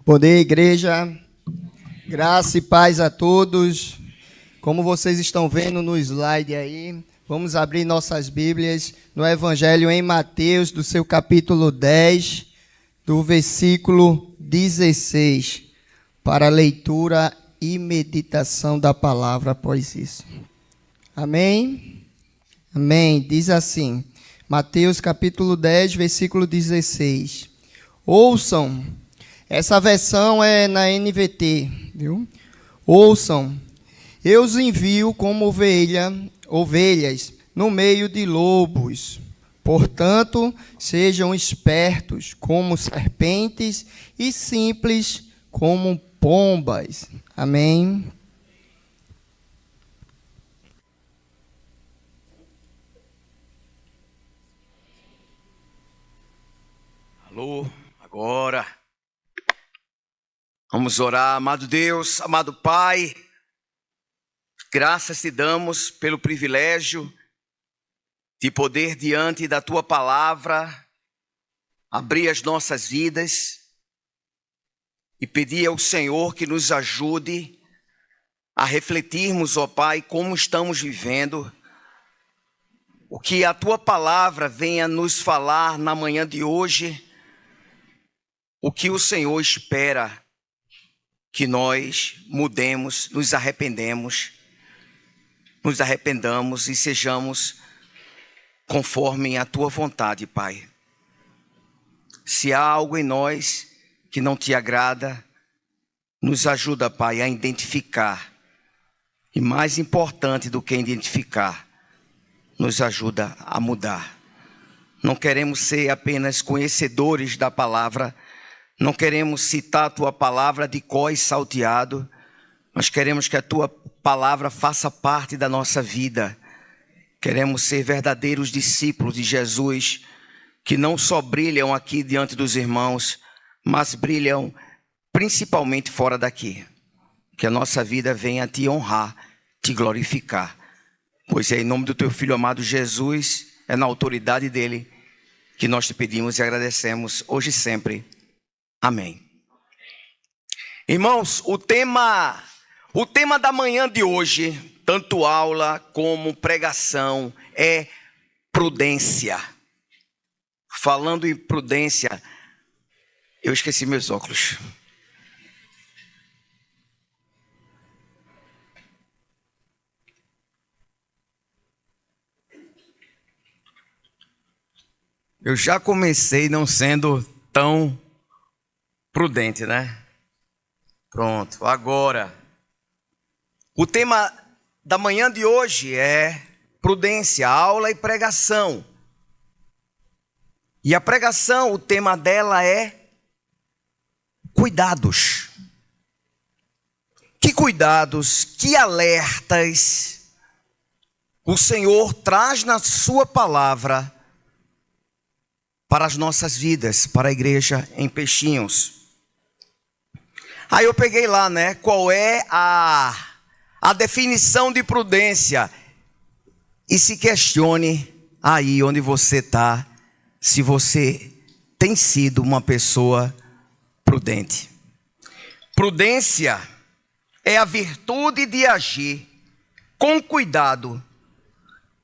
Poder, igreja, graça e paz a todos. Como vocês estão vendo no slide aí, vamos abrir nossas Bíblias no Evangelho em Mateus, do seu capítulo 10, do versículo 16, para a leitura e meditação da palavra após isso. Amém? Amém. Diz assim, Mateus capítulo 10, versículo 16. Ouçam, essa versão é na NVT, viu? Ouçam, eu os envio como ovelhas no meio de lobos. Portanto, sejam espertos como serpentes e simples como pombas. Amém? Alô, agora. Vamos orar, amado Deus, amado Pai. Graças te damos pelo privilégio de poder, diante da Tua palavra, abrir as nossas vidas e pedir ao Senhor que nos ajude a refletirmos, ó Pai, como estamos vivendo, o que a Tua palavra venha nos falar na manhã de hoje, o que o Senhor espera que nós mudemos, nos arrependamos e sejamos conforme a Tua vontade, Pai. Se há algo em nós que não Te agrada, nos ajuda, Pai, a identificar. E mais importante do que identificar, nos ajuda a mudar. Não queremos ser apenas conhecedores da palavra, não queremos citar a Tua palavra de cor e salteado, nós queremos que a Tua palavra faça parte da nossa vida. Queremos ser verdadeiros discípulos de Jesus, que não só brilham aqui diante dos irmãos, mas brilham principalmente fora daqui. Que a nossa vida venha Te honrar, Te glorificar. Pois é em nome do Teu Filho amado Jesus, é na autoridade dEle, que nós Te pedimos e agradecemos hoje e sempre. Amém. Irmãos, o tema da manhã de hoje, tanto aula como pregação, é prudência. Falando em prudência, eu esqueci meus óculos. Eu já comecei não sendo tão prudente, né? Pronto, agora. O tema da manhã de hoje é prudência, aula e pregação. E a pregação, o tema dela é cuidados. Que cuidados, que alertas o Senhor traz na sua palavra para as nossas vidas, para a igreja em Peixinhos. Aí eu peguei lá, né? Qual é a definição de prudência? E se questione aí onde você está, se você tem sido uma pessoa prudente. Prudência é a virtude de agir com cuidado,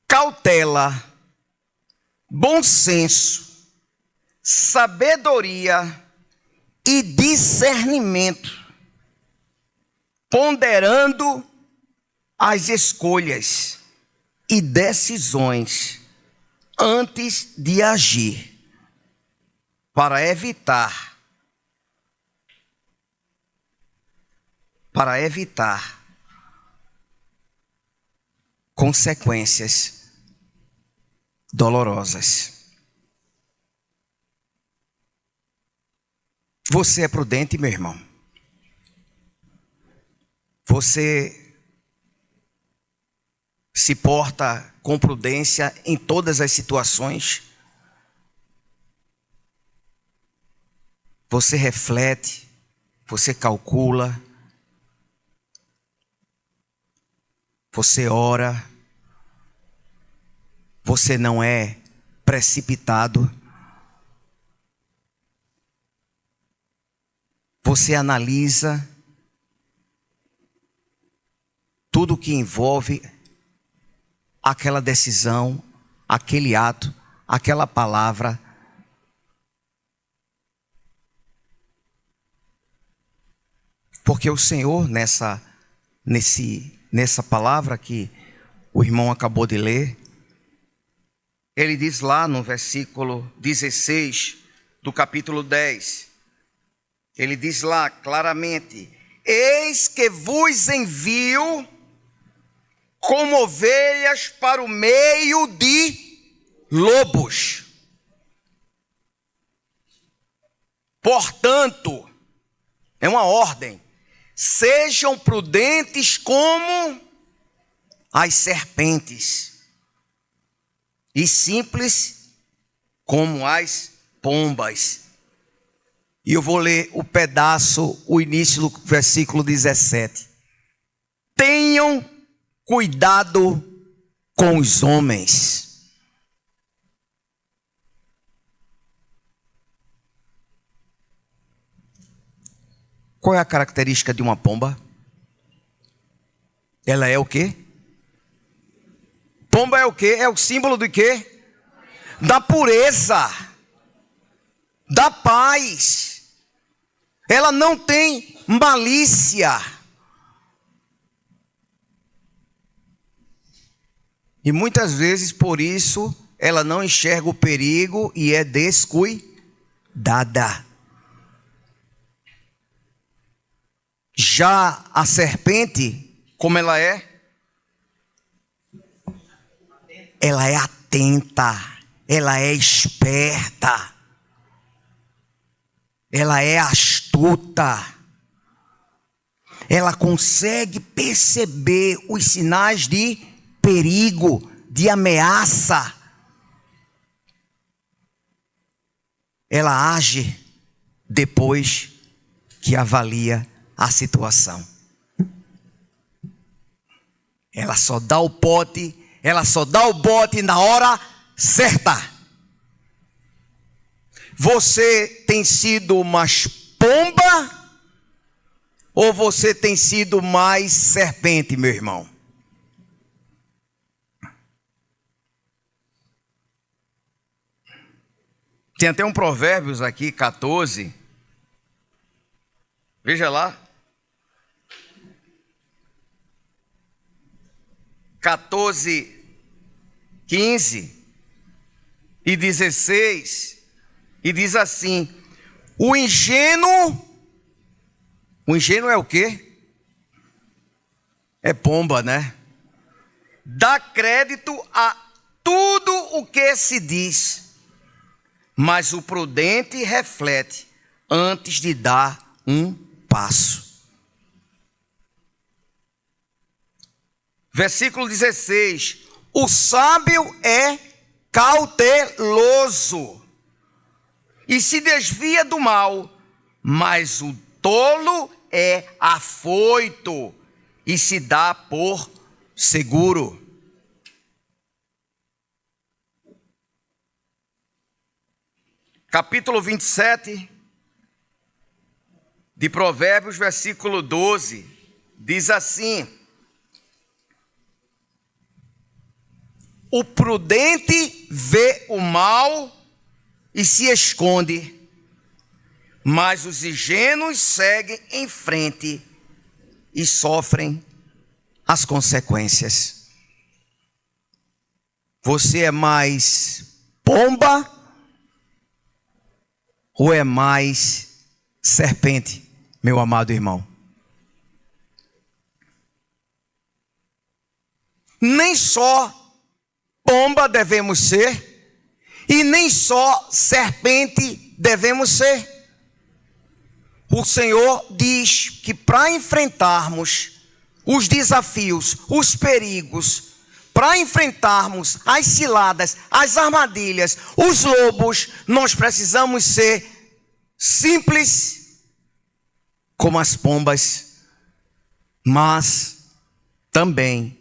cautela, bom senso, sabedoria e discernimento, ponderando as escolhas e decisões antes de agir, para evitar consequências dolorosas. Você é prudente, meu irmão? Você se porta com prudência em todas as situações? Você reflete, você calcula, você ora, você não é precipitado. você analisa tudo que envolve aquela decisão, aquele ato, aquela palavra. Porque o Senhor, nessa palavra que o irmão acabou de ler, ele diz lá no versículo 16 do capítulo 10, ele diz lá claramente: eis que vos envio como ovelhas para o meio de lobos. Portanto, é uma ordem: sejam prudentes como as serpentes e simples como as pombas. E eu vou ler o pedaço, o início do versículo 17. Tenham cuidado com os homens. Qual é a característica de uma pomba? Ela é o quê? Pomba é o quê? É o símbolo do quê? Da pureza, da paz. Ela não tem malícia. E muitas vezes, por isso, ela não enxerga o perigo e é descuidada. Já a serpente, como ela é? Ela é atenta, ela é esperta, ela é astuta. Ela consegue perceber os sinais de perigo, de ameaça. Ela age depois que avalia a situação. Ela só dá o bote na hora certa. Você tem sido mais pomba ou você tem sido mais serpente, meu irmão? Tem até um Provérbios aqui, 14. Veja lá. 14, 15 e 16. E diz assim: o ingênuo é o quê? É pomba, né? Dá crédito a tudo o que se diz, mas o prudente reflete antes de dar um passo. Versículo 16: o sábio é cauteloso e se desvia do mal, mas o tolo é afoito e se dá por seguro. Capítulo 27 de Provérbios, versículo 12, diz assim: o prudente vê o mal e se esconde, mas os ingênuos seguem em frente e sofrem as consequências. Você é mais pomba ou é mais serpente, meu amado irmão? Nem só pomba devemos ser, e nem só serpente devemos ser. O Senhor diz que para enfrentarmos os desafios, os perigos, para enfrentarmos as ciladas, as armadilhas, os lobos, nós precisamos ser simples como as pombas, mas também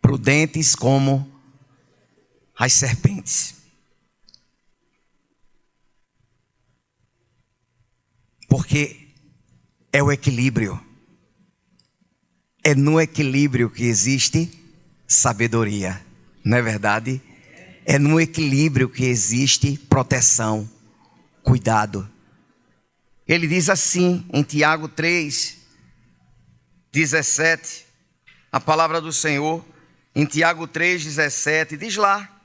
prudentes como as serpentes. Porque é o equilíbrio. É no equilíbrio que existe sabedoria, não é verdade? É no equilíbrio que existe proteção, cuidado. Ele diz assim em Tiago 3:17, a palavra do Senhor, em Tiago 3:17, diz lá: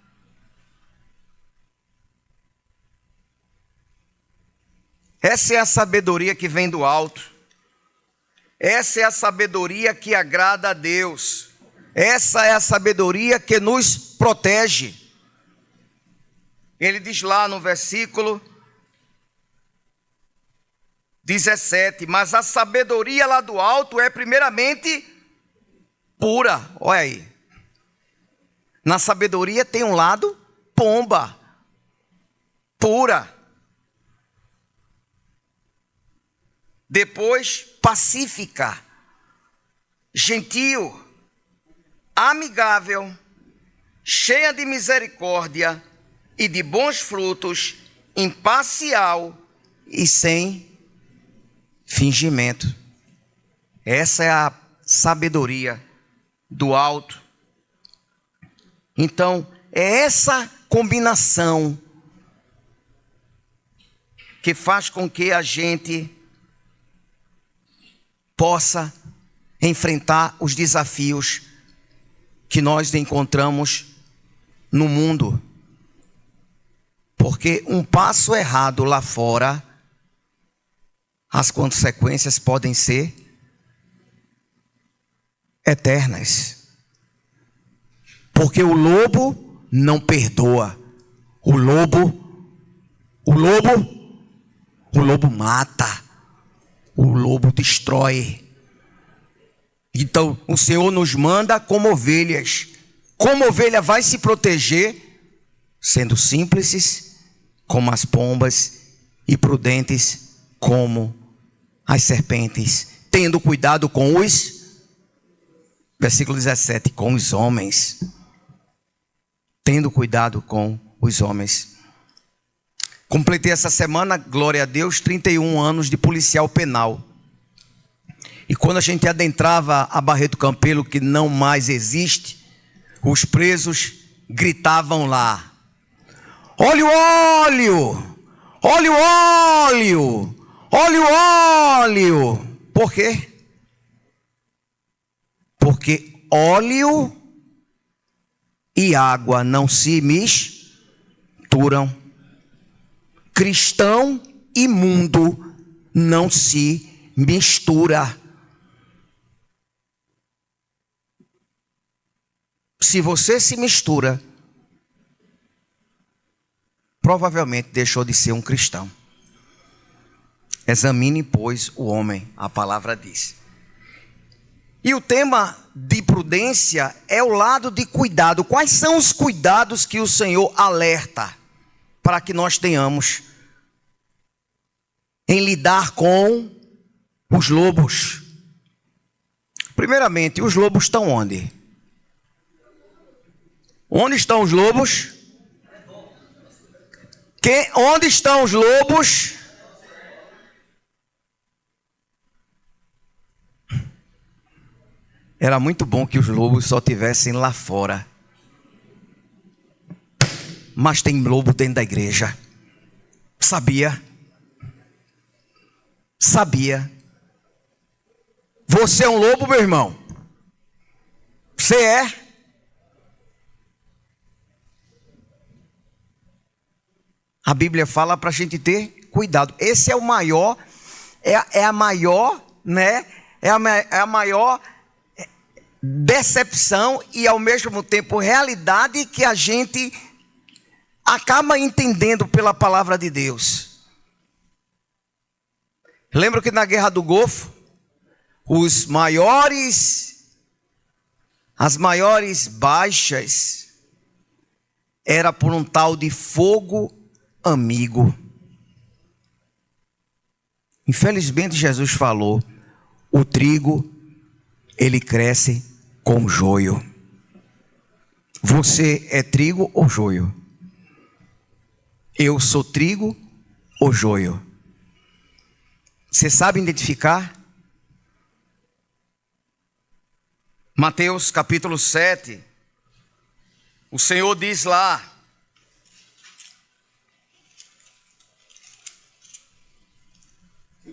essa é a sabedoria que vem do alto, essa é a sabedoria que agrada a Deus, essa é a sabedoria que nos protege. Ele diz lá no versículo 17, mas a sabedoria lá do alto é primeiramente pura. Olha aí, na sabedoria tem um lado pomba, pura. Depois pacífica, gentil, amigável, cheia de misericórdia e de bons frutos, imparcial e sem fingimento. Essa é a sabedoria do alto. Então, é essa combinação que faz com que a gente possa enfrentar os desafios que nós encontramos no mundo. Porque um passo errado lá fora, as consequências podem ser eternas. Porque o lobo não perdoa. O lobo mata. O lobo destrói. Então, o Senhor nos manda como ovelhas. Como ovelha vai se proteger? Sendo simples como as pombas e prudentes como as serpentes. Tendo cuidado com os, versículo 17, com os homens. Tendo cuidado com os homens. Completei essa semana, glória a Deus, 31 anos de policial penal. E quando a gente adentrava a Barreto Campelo, que não mais existe, os presos gritavam lá: olha o óleo! Olha o óleo! Olha o óleo! Por quê? Porque óleo e água não se misturam. Cristão e mundo não se mistura. Se você se mistura, provavelmente deixou de ser um cristão. Examine, pois, o homem, a palavra diz. E o tema de prudência é o lado de cuidado. Quais são os cuidados que o Senhor alerta para que nós tenhamos em lidar com os lobos? Primeiramente, os lobos estão onde? Onde estão os lobos? Onde estão os lobos? Era muito bom que os lobos só estivessem lá fora. Mas tem lobo dentro da igreja. Sabia? Sabia? Você é um lobo, meu irmão? Você é? A Bíblia fala para a gente ter cuidado. Esse é o maior, é a maior, né? É a maior decepção e ao mesmo tempo realidade que a gente acaba entendendo pela palavra de Deus. Lembro que na Guerra do Golfo, as maiores baixas era por um tal de fogo amigo. Infelizmente Jesus falou: o trigo, ele cresce com joio. Você é trigo ou joio? Eu sou trigo ou joio? Você sabe identificar? Mateus capítulo 7, o Senhor diz lá,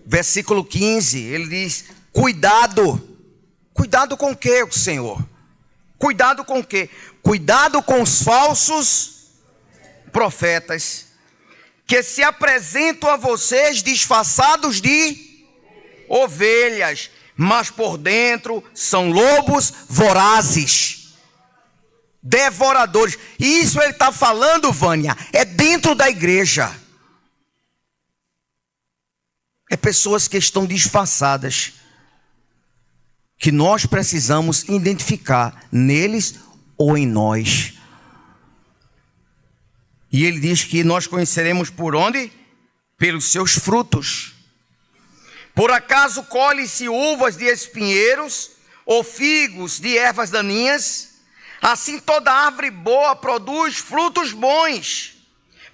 versículo 15, ele diz: cuidado. Cuidado com o que, Senhor? Cuidado com o quê? Cuidado com os falsos profetas, que se apresentam a vocês disfarçados de ovelhas, mas por dentro são lobos vorazes, devoradores. E isso ele está falando, Vânia, é dentro da igreja. É pessoas que estão disfarçadas, que nós precisamos identificar neles ou em nós. E ele diz que nós conheceremos por onde? Pelos seus frutos. Por acaso colhe-se uvas de espinheiros, ou figos de ervas daninhas? Assim toda árvore boa produz frutos bons,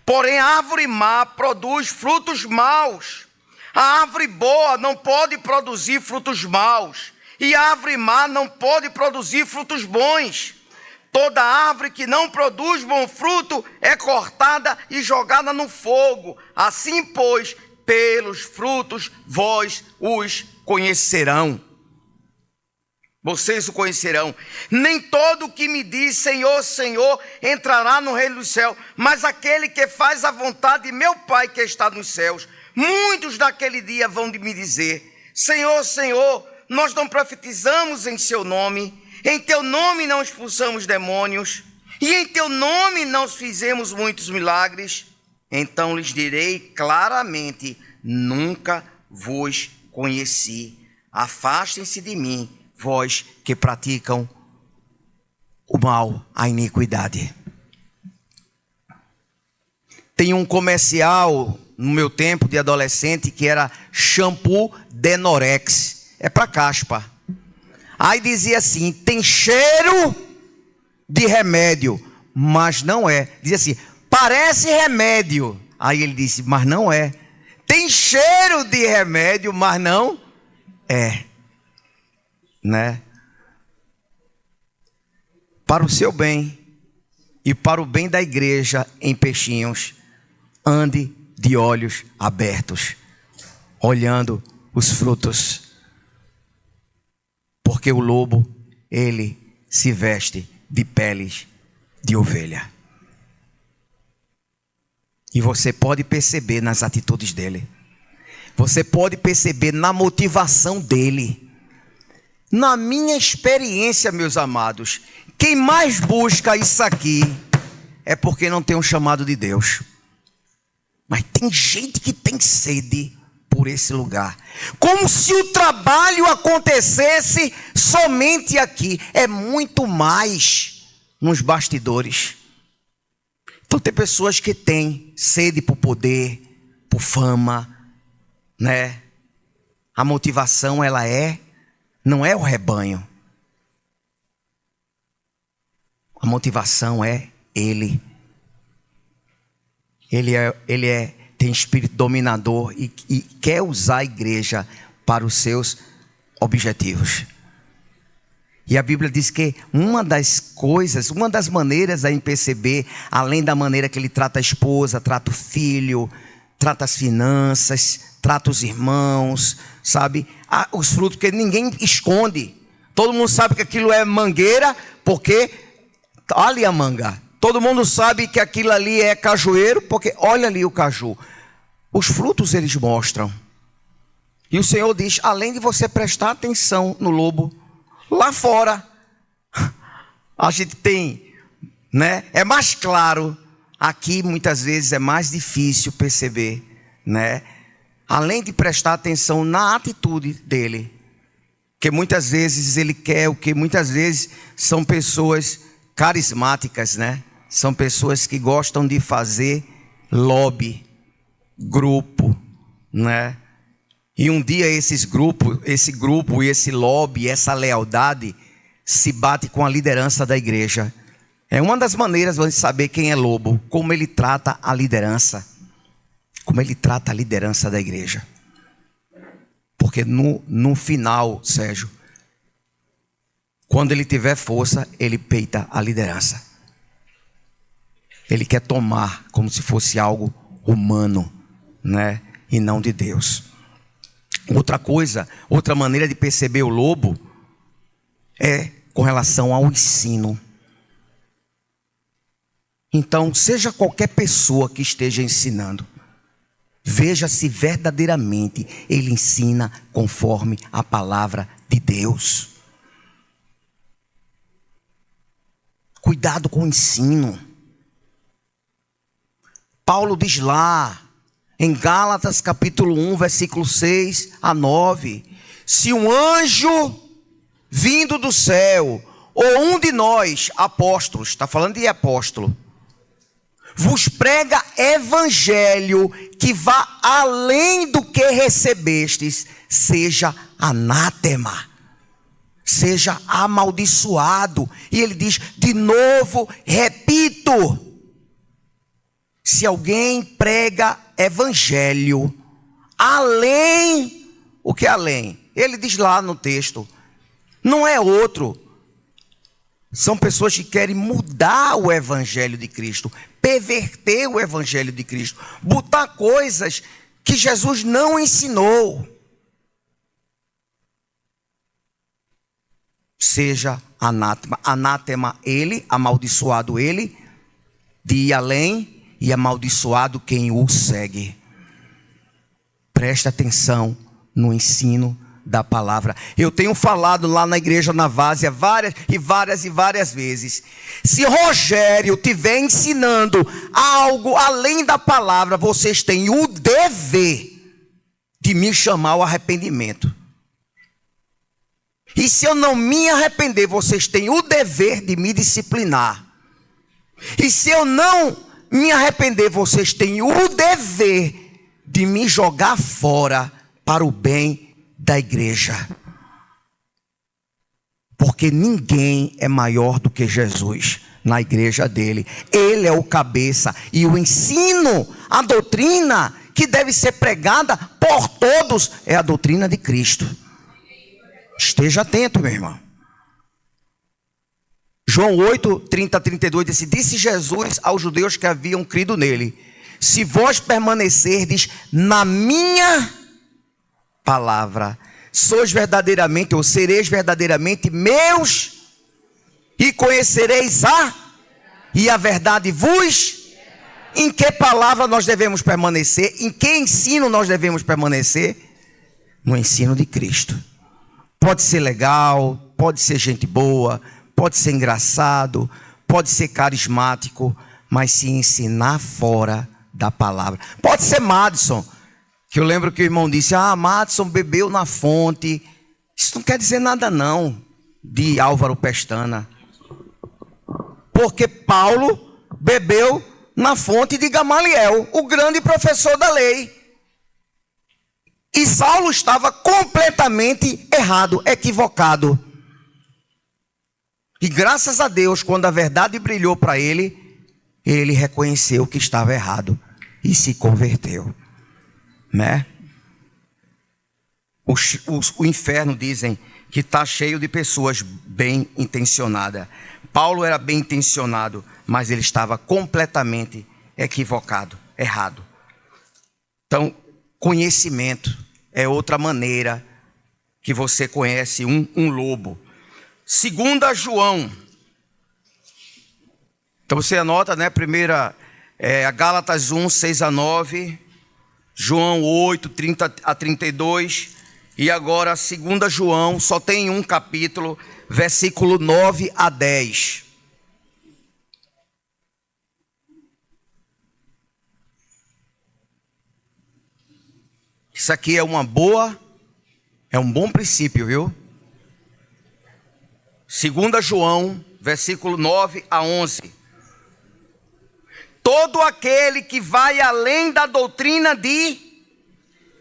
porém a árvore má produz frutos maus. A árvore boa não pode produzir frutos maus, e a árvore má não pode produzir frutos bons. Toda árvore que não produz bom fruto é cortada e jogada no fogo. Assim, pois, pelos frutos vós os conhecerão. Vocês o conhecerão. Nem todo que me diz Senhor, Senhor entrará no reino do céu, mas aquele que faz a vontade de meu Pai que está nos céus. Muitos naquele dia vão me dizer: Senhor, Senhor, nós não profetizamos em seu nome, em teu nome não expulsamos demônios, e em teu nome não fizemos muitos milagres. Então lhes direi claramente: nunca vos conheci. Afastem-se de mim, vós que praticam o mal, a iniquidade. Tem um comercial no meu tempo de adolescente que era shampoo Denorex. É para caspa. Aí dizia assim: tem cheiro de remédio, mas não é. Dizia assim: parece remédio. Aí ele disse: mas não é. Tem cheiro de remédio, mas não é. Né? Para o seu bem e para o bem da igreja em Peixinhos, ande de olhos abertos, olhando os frutos. Porque o lobo, ele se veste de peles de ovelha. E você pode perceber nas atitudes dele. Você pode perceber na motivação dele. Na minha experiência, meus amados, quem mais busca isso aqui é porque não tem um chamado de Deus. Mas tem gente que tem sede por esse lugar, como se o trabalho acontecesse somente aqui. É muito mais nos bastidores. Então tem pessoas que têm sede por poder, por fama, né? A motivação não é o rebanho. A motivação é ele. Ele tem espírito dominador e quer usar a igreja para os seus objetivos. E a Bíblia diz que uma das maneiras a perceber, além da maneira que ele trata a esposa, trata o filho, trata as finanças, trata os irmãos, sabe? Os frutos que ninguém esconde. Todo mundo sabe que aquilo é mangueira, porque olha ali a manga. Todo mundo sabe que aquilo ali é cajueiro, porque olha ali o caju. Os frutos eles mostram. E o Senhor diz: além de você prestar atenção no lobo, lá fora a gente tem, né? É mais claro. Aqui muitas vezes é mais difícil perceber, né? Além de prestar atenção na atitude dele, que muitas vezes ele quer o que muitas vezes são pessoas carismáticas, né? São pessoas que gostam de fazer lobby, grupo, né? E um dia esse grupo e esse lobby, essa lealdade se bate com a liderança da igreja. É uma das maneiras de saber quem é lobo, como ele trata a liderança. Como ele trata a liderança da igreja. Porque no final, Sérgio, quando ele tiver força, ele peita a liderança. Ele quer tomar como se fosse algo humano, né? E não de Deus. Outra coisa, outra maneira de perceber o lobo é com relação ao ensino. Então, seja qualquer pessoa que esteja ensinando, veja se verdadeiramente ele ensina conforme a palavra de Deus. Cuidado com o ensino. Paulo diz lá, em Gálatas capítulo 1, versículo 6 a 9, se um anjo vindo do céu, ou um de nós, apóstolos, está falando de apóstolo, vos prega evangelho que vá além do que recebestes, seja anátema, seja amaldiçoado. E ele diz, de novo, repito, se alguém prega evangelho além, o que é além? Ele diz lá no texto, não é outro. São pessoas que querem mudar o evangelho de Cristo, perverter o evangelho de Cristo, botar coisas que Jesus não ensinou. Seja anátema. Anátema ele, amaldiçoado ele, de ir além, e amaldiçoado quem o segue. Presta atenção no ensino da palavra. Eu tenho falado lá na igreja na Várzea várias vezes. Se Rogério estiver ensinando algo além da palavra, vocês têm o dever de me chamar ao arrependimento. E se eu não me arrepender, vocês têm o dever de me disciplinar. E se eu não me arrepender, vocês têm o dever de me jogar fora para o bem da igreja. Porque ninguém é maior do que Jesus na igreja dele. Ele é o cabeça. E o ensino, a doutrina que deve ser pregada por todos é a doutrina de Cristo. Esteja atento, meu irmão. João 8, 30 a 32 disse Jesus aos judeus que haviam crido nele, se vós permanecerdes na minha palavra, sois verdadeiramente ou sereis verdadeiramente meus, e conhecereis a verdade vos. Em que palavra nós devemos permanecer? Em que ensino nós devemos permanecer? No ensino de Cristo. Pode ser legal, pode ser gente boa, pode ser engraçado, pode ser carismático, mas se ensinar fora da palavra. Pode ser Madison, que eu lembro que o irmão disse, Madison bebeu na fonte. Isso não quer dizer nada não, de Álvaro Pestana. Porque Paulo bebeu na fonte de Gamaliel, o grande professor da lei. E Saulo estava completamente errado, equivocado. E graças a Deus, quando a verdade brilhou para ele, ele reconheceu que estava errado e se converteu, né? O inferno, dizem, que está cheio de pessoas bem intencionadas. Paulo era bem intencionado, mas ele estava completamente equivocado, errado. Então, conhecimento é outra maneira que você conhece um lobo. 2 João. Então você anota, né? Primeira, Gálatas 1, 6 a 9. João 8, 30 a 32. E agora 2 João, só tem um capítulo, versículo 9 a 10. Isso aqui é um bom princípio, viu? 2 João, versículo 9 a 11. Todo aquele que vai além da doutrina de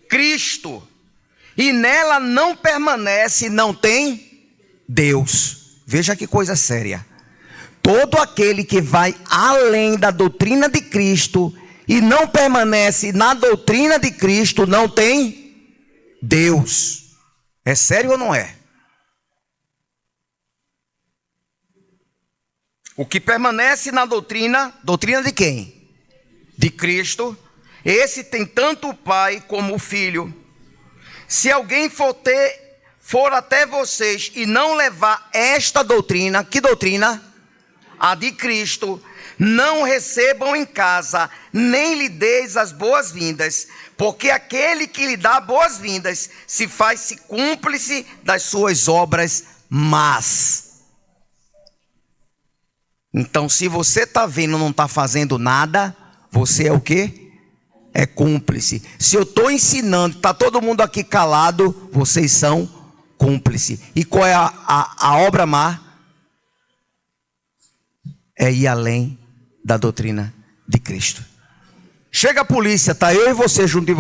Cristo e nela não permanece, não tem Deus. Veja que coisa séria. Todo aquele que vai além da doutrina de Cristo e não permanece na doutrina de Cristo, não tem Deus. É sério ou não é? O que permanece na doutrina de quem? De Cristo. Esse tem tanto o Pai como o Filho. Se alguém for até vocês e não levar esta doutrina, que doutrina? A de Cristo, não recebam em casa, nem lhe deis as boas-vindas, porque aquele que lhe dá boas-vindas se faz-se cúmplice das suas obras más. Então, se você está vendo e não está fazendo nada, você é o quê? É cúmplice. Se eu estou ensinando, está todo mundo aqui calado, vocês são cúmplice. E qual é a obra má? É ir além da doutrina de Cristo. Chega a polícia, está eu e você junto.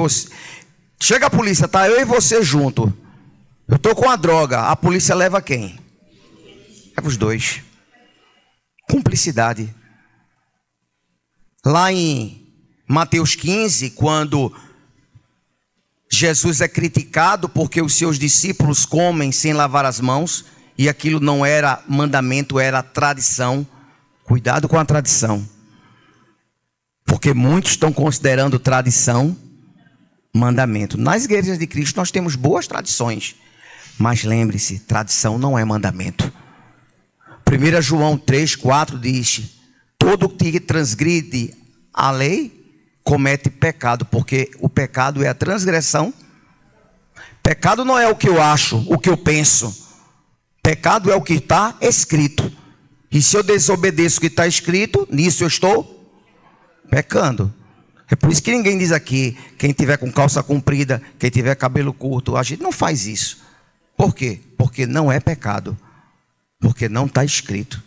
Chega a polícia, está eu e você junto. Eu estou com a droga, a polícia leva quem? Leva os dois. Cumplicidade. Lá em Mateus 15, quando Jesus é criticado porque os seus discípulos comem sem lavar as mãos, e aquilo não era mandamento, era tradição. Cuidado com a tradição, porque muitos estão considerando tradição mandamento. Nas igrejas de Cristo nós temos boas tradições, mas lembre-se, tradição não é mandamento. 1 João 3,4 diz: todo que transgride a lei comete pecado, porque o pecado é a transgressão. Pecado não é o que eu acho, o que eu penso. Pecado é o que está escrito. E se eu desobedeço o que está escrito, nisso eu estou pecando. É por isso que ninguém diz aqui, quem tiver com calça comprida, quem tiver cabelo curto, a gente não faz isso. Por quê? Porque não é pecado. Porque não está escrito,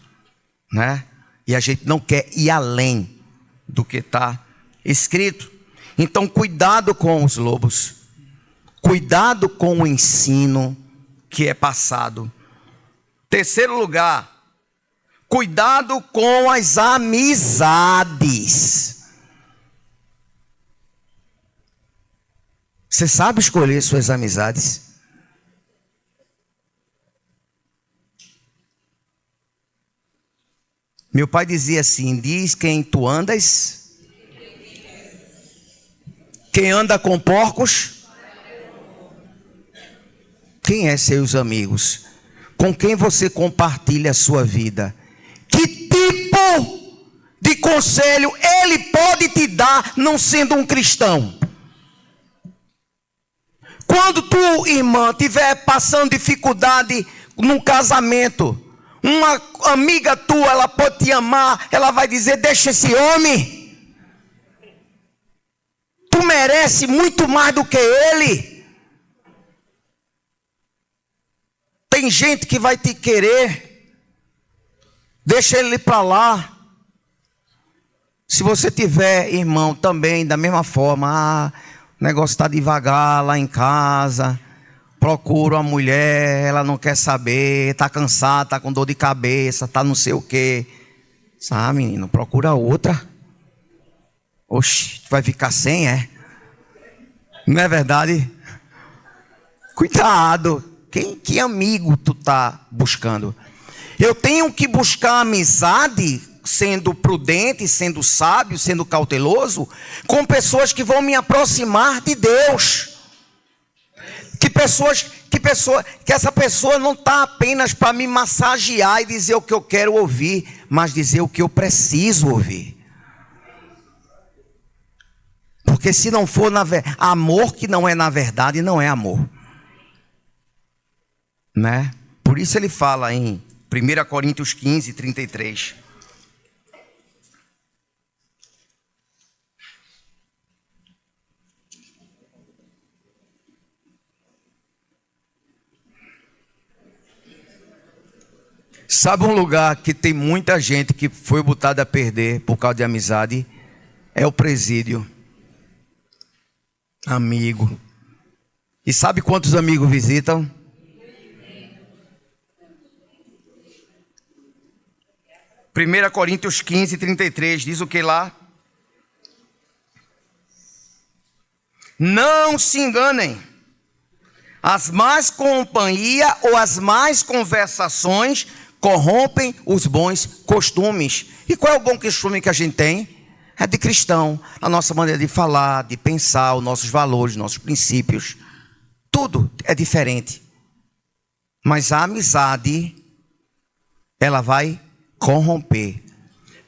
né? E a gente não quer ir além do que está escrito. Então, cuidado com os lobos. Cuidado com o ensino que é passado. Terceiro lugar, cuidado com as amizades. Você sabe escolher suas amizades? Meu pai dizia assim: diz quem tu andas. Quem anda com porcos? Quem é seus amigos? Com quem você compartilha a sua vida? Que tipo de conselho ele pode te dar não sendo um cristão? Quando tu, irmã, estiver passando dificuldade num casamento, uma amiga tua, ela pode te amar, ela vai dizer: deixa esse homem, tu merece muito mais do que ele. Tem gente que vai te querer, deixa ele para lá. Se você tiver, irmão, também da mesma forma, o negócio está devagar lá em casa, procura uma mulher, ela não quer saber, está cansada, está com dor de cabeça, está não sei o quê. Sabe, menino, procura outra. Oxe, tu vai ficar sem, é? Não é verdade? Cuidado, que amigo tu está buscando? Eu tenho que buscar amizade, sendo prudente, sendo sábio, sendo cauteloso, com pessoas que vão me aproximar de Deus. Que essa pessoa não está apenas para me massagear e dizer o que eu quero ouvir, mas dizer o que eu preciso ouvir. Porque se não for amor que não é na verdade, não é amor, né? Por isso ele fala em 1 Coríntios 15, 33. Sabe um lugar que tem muita gente que foi botada a perder por causa de amizade? É o presídio. Amigo. E sabe quantos amigos visitam? Primeira Coríntios 15, 33, diz o que lá? Não se enganem, As más companhias ou as más conversações corrompem os bons costumes. E qual é o bom costume que a gente tem? É de cristão. A nossa maneira de falar, de pensar, os nossos valores, nossos princípios. Tudo é diferente. Mas a amizade, ela vai corromper.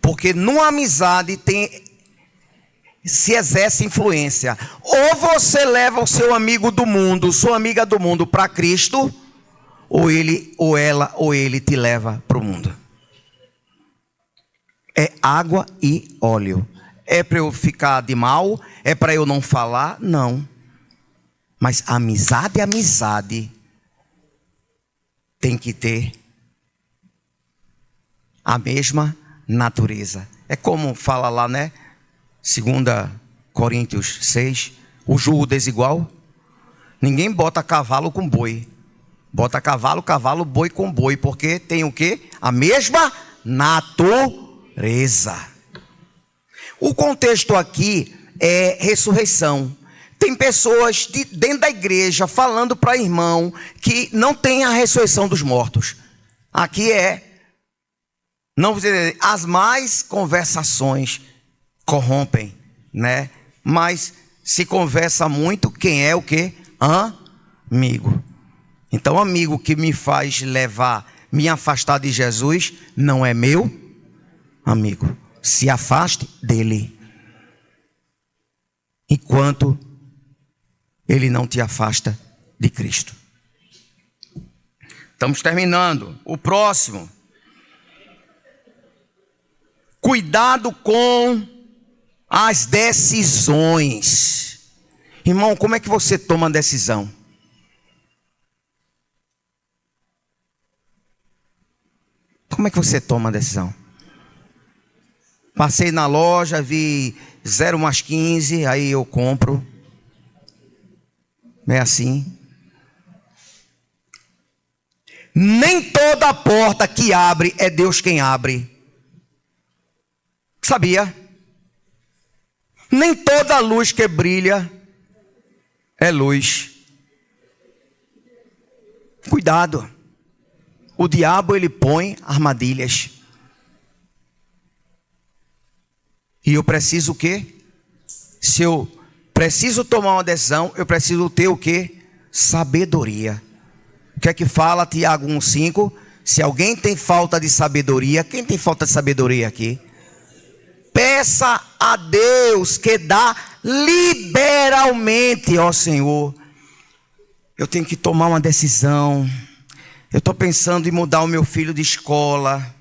Porque numa amizade se exerce influência. Ou você leva o seu amigo do mundo, sua amiga do mundo para Cristo, ou ele, ou ela, ou ele te leva para o mundo. É água e óleo. É para eu ficar de mal? É para eu não falar? Não. Mas amizade é amizade. Tem que ter a mesma natureza. É como fala lá, né? 2 Coríntios 6. O julgo desigual. Ninguém bota cavalo com boi. Bota cavalo, boi com boi. Porque tem o quê? A mesma natureza. O contexto aqui é ressurreição. Tem pessoas dentro da igreja falando para irmão que não tem a ressurreição dos mortos. Aqui não vou dizer, as más conversações corrompem, né? Mas se conversa muito, quem é o quê? Amigo. Então, amigo que me faz me afastar de Jesus, não é meu amigo. Se afaste dele. Enquanto ele não te afasta de Cristo. Estamos terminando. O próximo. Cuidado com as decisões. Irmão, como é que você toma a decisão? Como é que você toma a decisão? Passei na loja, vi 0 mais 15, aí eu compro. É assim. Nem toda porta que abre é Deus quem abre. Sabia? Nem toda luz que brilha é luz. Cuidado. O diabo, ele põe armadilhas. E eu preciso o quê? Se eu preciso tomar uma decisão, eu preciso ter o quê? Sabedoria. O que é que fala Tiago 1,5? Se alguém tem falta de sabedoria, quem tem falta de sabedoria aqui? Peça a Deus que dá liberalmente, ó Senhor. Eu tenho que tomar uma decisão. Eu estou pensando em mudar o meu filho de escola.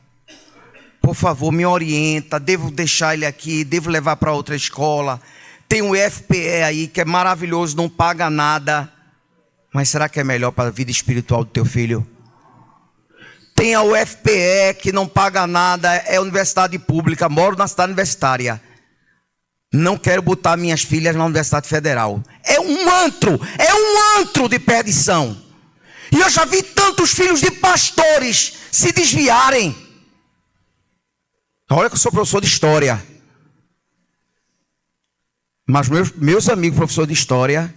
Por favor, me orienta. Devo deixar ele aqui? Devo levar para outra escola? Tem um FPE aí que é maravilhoso, não paga nada. Mas será que é melhor para a vida espiritual do teu filho? Tem a UFPE que não paga nada, é universidade pública, moro na cidade universitária. Não quero botar minhas filhas na Universidade Federal. É um antro de perdição. E eu já vi tantos filhos de pastores se desviarem. Olha que eu sou professor de história. Mas meus amigos professores de história,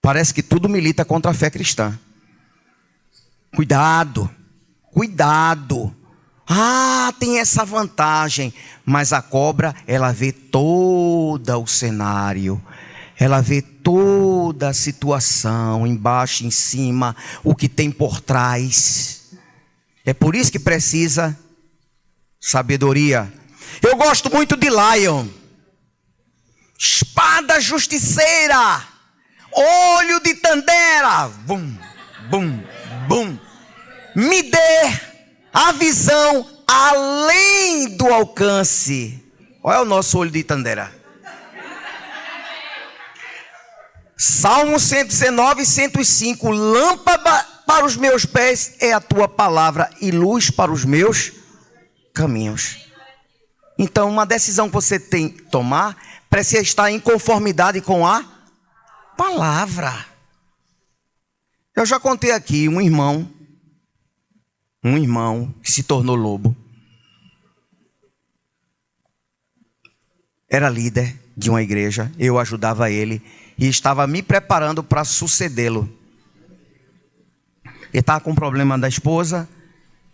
parece que tudo milita contra a fé cristã. Cuidado, cuidado. Ah, tem essa vantagem. Mas a cobra, ela vê todo o cenário. Ela vê toda a situação, embaixo, em cima, o que tem por trás. É por isso que precisa sabedoria. Eu gosto muito de Lion. Espada justiceira. Olho de Tandera. Bum, bum, bum. Me dê a visão além do alcance. Olha o nosso olho de Tandera. Salmo 119, 105. Lâmpada para os meus pés é a tua palavra e luz para os meus caminhos. Então, uma decisão que você tem que tomar precisa estar em conformidade com a palavra. Eu já contei aqui um irmão que se tornou lobo. Era líder de uma igreja, eu ajudava ele. e estava me preparando para sucedê-lo. Ele estava com um problema da esposa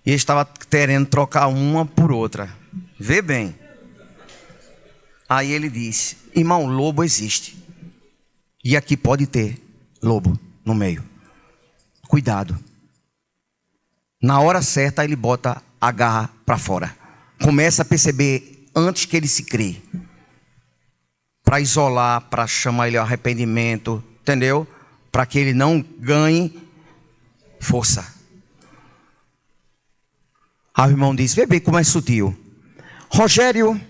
e estava querendo trocar uma por outra. Vê bem. Aí ele disse: irmão, lobo existe. E aqui pode ter lobo no meio. Cuidado. Na hora certa ele bota a garra para fora. Começa a perceber antes que ele se crie. Para isolar, para chamar ele ao arrependimento. Entendeu? Para que ele não ganhe força. Aí o irmão disse: vê bem como é sutil. Rogério,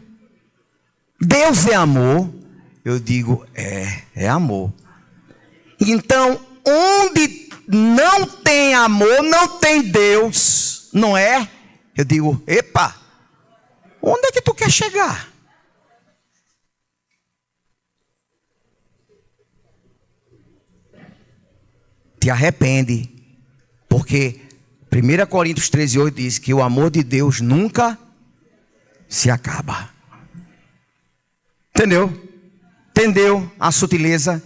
Deus é amor. Eu digo: é amor. Então, onde não tem amor, não tem Deus, não é? Eu digo: epa, onde é que tu quer chegar? Te arrepende, porque 1 Coríntios 13:8 diz que o amor de Deus nunca se acaba. Entendeu a sutileza?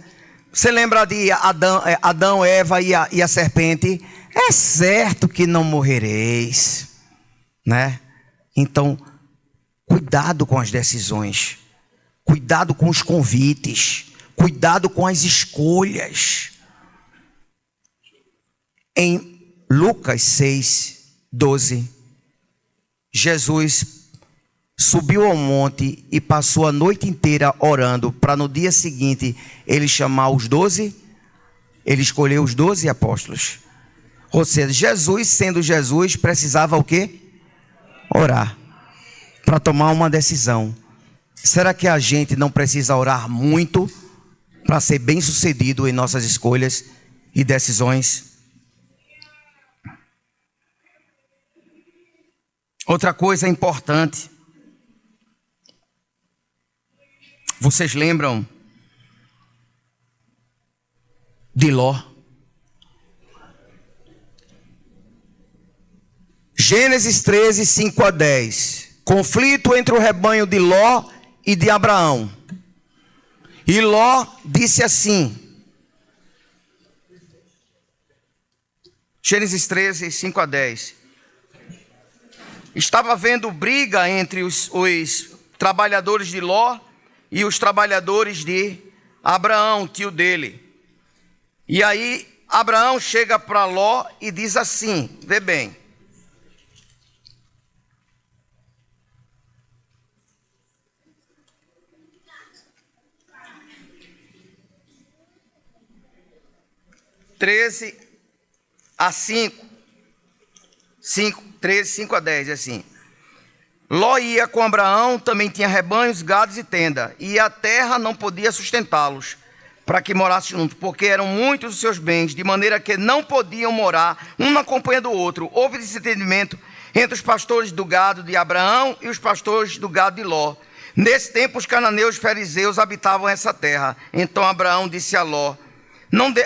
Você lembra de Adão, Eva e a serpente? É certo que não morrereis, né? Então, cuidado com as decisões, cuidado com os convites, cuidado com as escolhas. Em Lucas 6:12, Jesus subiu ao monte e passou a noite inteira orando, para no dia seguinte ele chamar os 12, ele escolheu os 12 apóstolos. Ou seja, Jesus, sendo Jesus, precisava o quê? Orar, para tomar uma decisão. Será que a gente não precisa orar muito para ser bem sucedido em nossas escolhas e decisões? Outra coisa importante. Vocês lembram de Ló? Gênesis 13, 5-10. Conflito entre o rebanho de Ló e de Abraão. E Ló disse assim. Gênesis 13, 5-10. Estava havendo briga entre os trabalhadores de Ló e os trabalhadores de Abraão, tio dele. E aí Abraão chega para Ló e diz assim, vê bem. (13 a 5). 13, 5-10, assim. Ló ia com Abraão, também tinha rebanhos, gados e tenda, e a terra não podia sustentá-los, para que morassem juntos, porque eram muitos os seus bens, de maneira que não podiam morar um na companhia do outro. Houve desentendimento entre os pastores do gado de Abraão e os pastores do gado de Ló. Nesse tempo os cananeus e os fariseus habitavam essa terra. Então Abraão disse a Ló: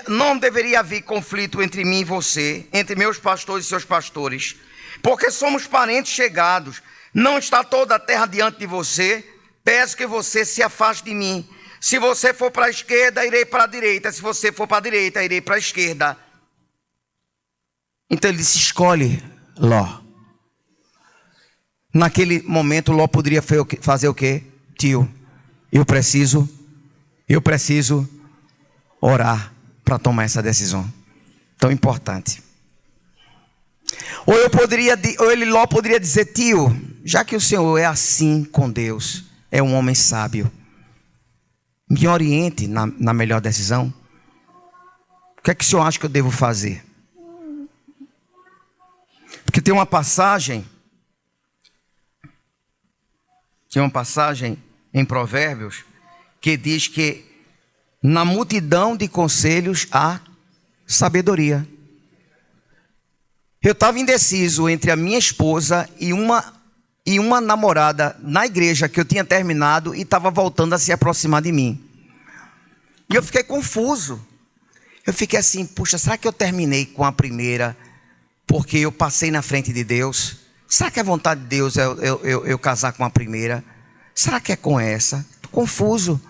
não deveria haver conflito entre mim e você, entre meus pastores e seus pastores, porque somos parentes chegados. Não está toda a terra diante de você? Peço que você se afaste de mim. Se você for para a esquerda, irei para a direita. Se você for para a direita, irei para a esquerda. Então ele disse: escolhe, Ló. Naquele momento Ló poderia fazer o quê? Tio, eu preciso orar para tomar essa decisão tão importante. Ló poderia dizer: tio, já que o senhor é assim com Deus, é um homem sábio, me oriente na melhor decisão. O que é que o senhor acha que eu devo fazer? Porque tem uma passagem em Provérbios que diz que na multidão de conselhos há sabedoria. Eu estava indeciso entre a minha esposa e uma namorada na igreja que eu tinha terminado e estava voltando a se aproximar de mim. E eu fiquei confuso. Eu fiquei assim: puxa, será que eu terminei com a primeira porque eu passei na frente de Deus? Será que é vontade de Deus eu casar com a primeira? Será que é com essa? Estou confuso.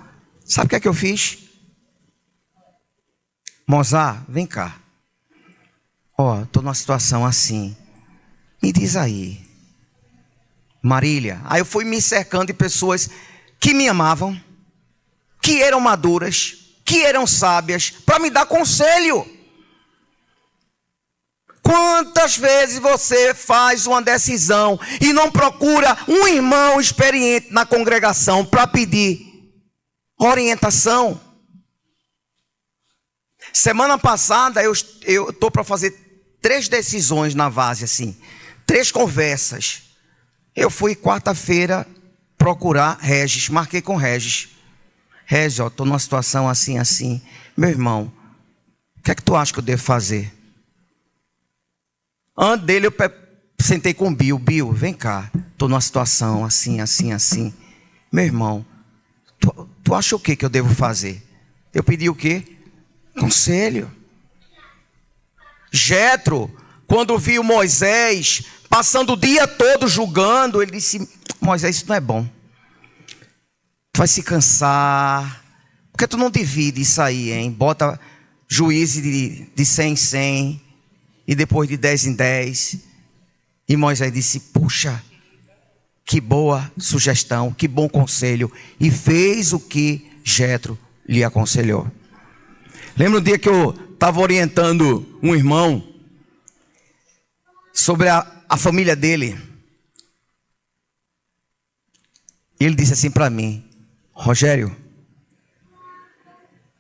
Sabe o que é que eu fiz? Mozart, vem cá. Ó, estou numa situação assim. Me diz aí. Marília. Aí eu fui me cercando de pessoas que me amavam, que eram maduras, que eram sábias, para me dar conselho. Quantas vezes você faz uma decisão e não procura um irmão experiente na congregação para pedir orientação? Semana passada eu estou para fazer 3 decisões na base, assim, 3 conversas. Eu fui quarta-feira procurar Regis, marquei com Regis. Regis, ó, estou numa situação assim, assim. Meu irmão, o que é que tu acha que eu devo fazer? Antes dele eu sentei com o Bill. Bill, vem cá, estou numa situação assim, assim, assim. Meu irmão, tu acha o que eu devo fazer? Eu pedi o quê? Conselho. Jetro, quando viu Moisés passando o dia todo julgando, ele disse: Moisés, isso não é bom. Tu vai se cansar. Por que tu não divide isso aí, hein? Bota juízes de 100 em 100 e depois de 10 em 10. E Moisés disse: puxa, que boa sugestão, que bom conselho. E fez o que Jetro lhe aconselhou. Lembra um dia que eu estava orientando um irmão sobre a família dele. Ele disse assim para mim: Rogério,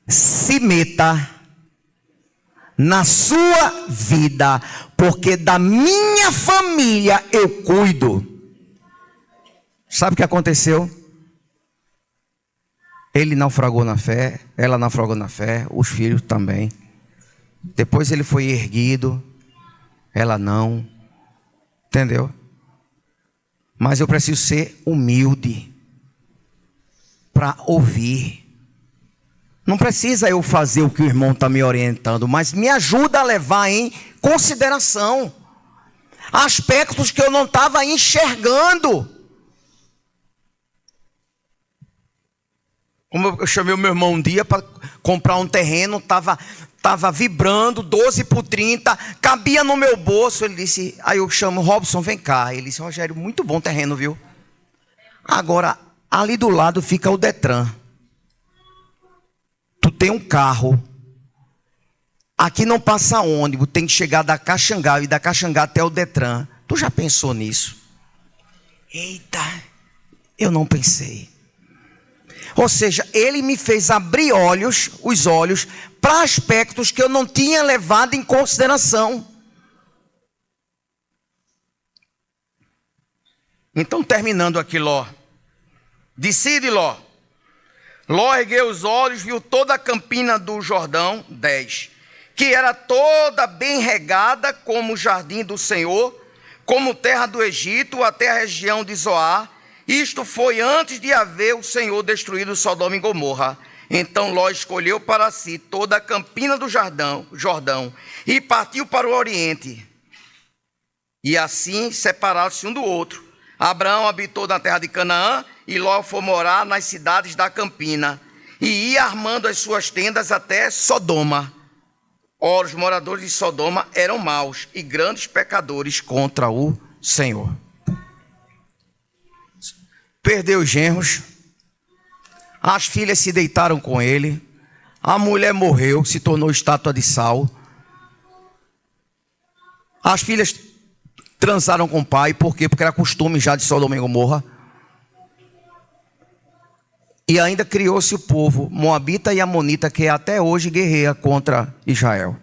se meta na sua vida, porque da minha família eu cuido. Sabe o que aconteceu? Ele naufragou na fé, ela naufragou na fé, os filhos também. Depois ele foi erguido, ela não. Entendeu? Mas eu preciso ser humilde para ouvir. Não precisa eu fazer o que o irmão está me orientando, mas me ajuda a levar em consideração aspectos que eu não estava enxergando. Como eu chamei o meu irmão um dia para comprar um terreno, estava vibrando, 12 por 30, cabia no meu bolso. Ele disse, aí eu chamo, Robson, vem cá. Ele disse, Rogério, muito bom terreno, viu? Agora, ali do lado fica o Detran. Tu tem um carro, aqui não passa ônibus, tem que chegar da Caxangá e da Caxangá até o Detran. Tu já pensou nisso? Eita, eu não pensei. Ou seja, ele me fez abrir os olhos para aspectos que eu não tinha levado em consideração. Então, terminando aqui, Ló. Decide, Ló. Ló ergueu os olhos, viu toda a campina do Jordão, 10, que era toda bem regada como o jardim do Senhor, como terra do Egito, até a região de Zoar. Isto foi antes de haver o Senhor destruído Sodoma e Gomorra. Então Ló escolheu para si toda a campina do Jordão e partiu para o oriente. E assim separaram-se um do outro. Abraão habitou na terra de Canaã e Ló foi morar nas cidades da campina. E ia armando as suas tendas até Sodoma. Ora, os moradores de Sodoma eram maus e grandes pecadores contra o Senhor. Perdeu os genros, as filhas se deitaram com ele, a mulher morreu, se tornou estátua de sal. As filhas transaram com o pai, por quê? Porque era costume já de Sodoma e Gomorra. E ainda criou-se o povo moabita e amonita, que até hoje guerreia contra Israel.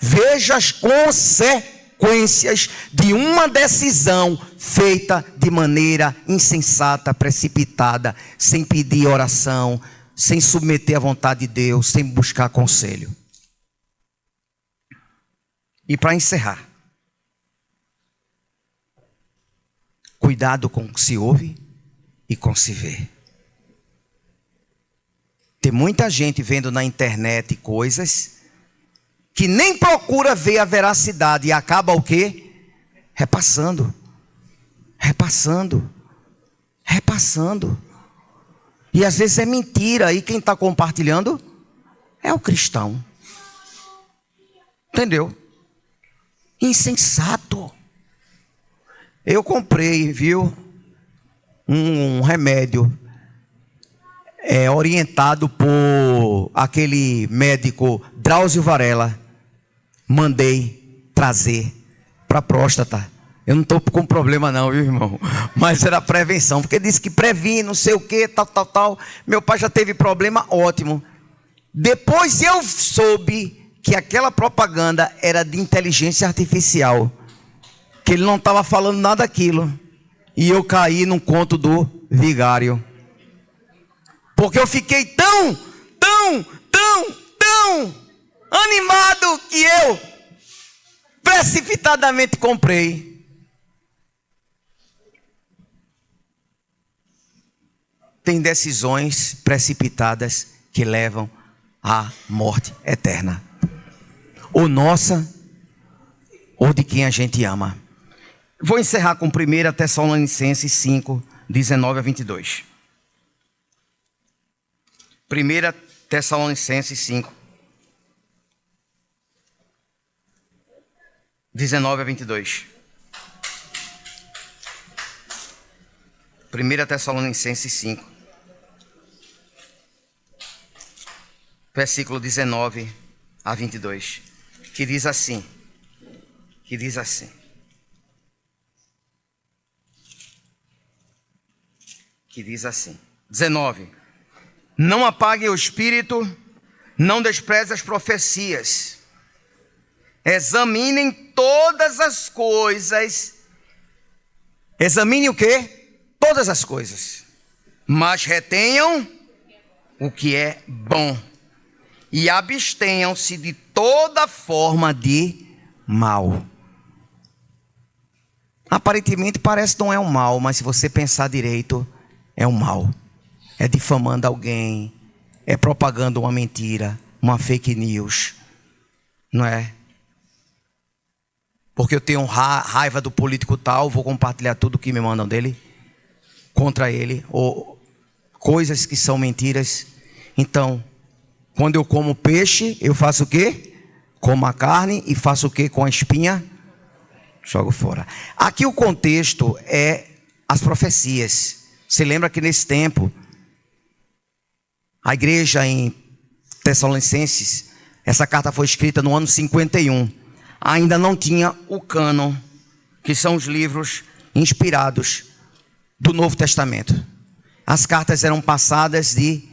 Veja as consequências de uma decisão feita de maneira insensata, precipitada, sem pedir oração, sem submeter à vontade de Deus, sem buscar conselho. E para encerrar, cuidado com o que se ouve e com o que se vê. Tem muita gente vendo na internet coisas que nem procura ver a veracidade e acaba o quê? Repassando. E às vezes é mentira. E quem está compartilhando é o cristão. Entendeu? Insensato. Eu comprei, viu, um remédio orientado por aquele médico Drauzio Varela. Mandei trazer para a próstata. Eu não estou com problema não, viu, irmão? Mas era prevenção, porque disse que previne, não sei o que, tal. Meu pai já teve problema, ótimo. Depois eu soube que aquela propaganda era de inteligência artificial, que ele não estava falando nada daquilo. E eu caí num conto do vigário. Porque eu fiquei tão animado que eu precipitadamente comprei. Tem decisões precipitadas que levam à morte eterna. Ou nossa, ou de quem a gente ama. Vou encerrar com 1 Tessalonicenses 5, 19 a 22. 1 Tessalonicenses 5, 19 a 22. 1 Tessalonicenses 5, versículo 19 a 22, que diz assim, 19: não apague o espírito, não despreze as profecias, examinem todas as coisas. Examine o quê? Todas as coisas, mas retenham o que é bom e abstenham-se de toda forma de mal. Aparentemente parece que não é um mal, mas se você pensar direito, é um mal. É difamando alguém, é propagando uma mentira, uma fake news, não é? Porque eu tenho raiva do político tal, vou compartilhar tudo que me mandam dele, contra ele, ou coisas que são mentiras. Então, quando eu como peixe, eu faço o quê? Como a carne e faço o quê com a espinha? Jogo fora. Aqui o contexto é as profecias. Você lembra que nesse tempo, a igreja em Tessalonicenses, essa carta foi escrita no ano 51. Ainda não tinha o cânon, que são os livros inspirados do Novo Testamento. As cartas eram passadas de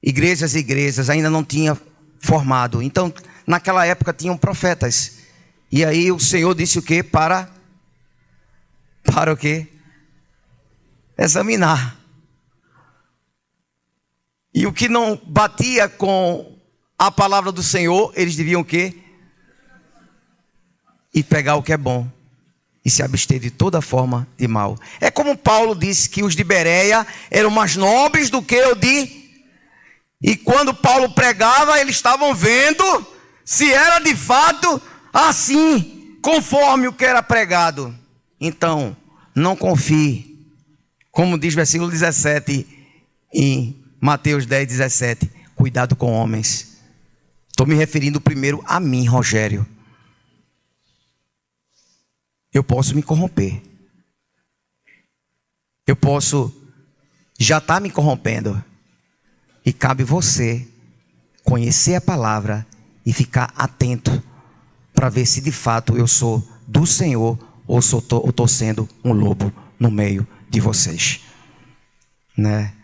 igrejas, ainda não tinha formado. Então, naquela época tinham profetas. E aí o Senhor disse o quê? Para o quê? Examinar. E o que não batia com a palavra do Senhor, eles deviam o quê? E pegar o que é bom e se abster de toda forma de mal. É como Paulo disse que os de Bereia eram mais nobres do que o de... E quando Paulo pregava, eles estavam vendo se era de fato assim, conforme o que era pregado. Então, não confie. Como diz o versículo 17 em Mateus 10, 17. Cuidado com homens. Estou me referindo primeiro a mim, Rogério. Eu posso me corromper. Eu posso já estar me corrompendo. E cabe você conhecer a palavra e ficar atento para ver se de fato eu sou do Senhor ou estou sendo um lobo no meio de vocês, né?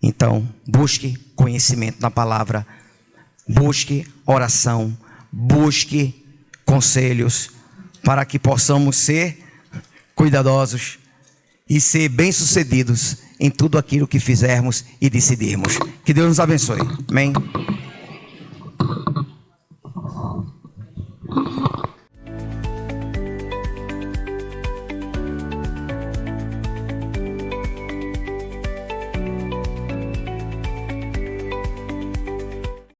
Então, busque conhecimento na palavra, busque oração, busque conselhos para que possamos ser cuidadosos e ser bem-sucedidos em tudo aquilo que fizermos e decidirmos. Que Deus nos abençoe. Amém.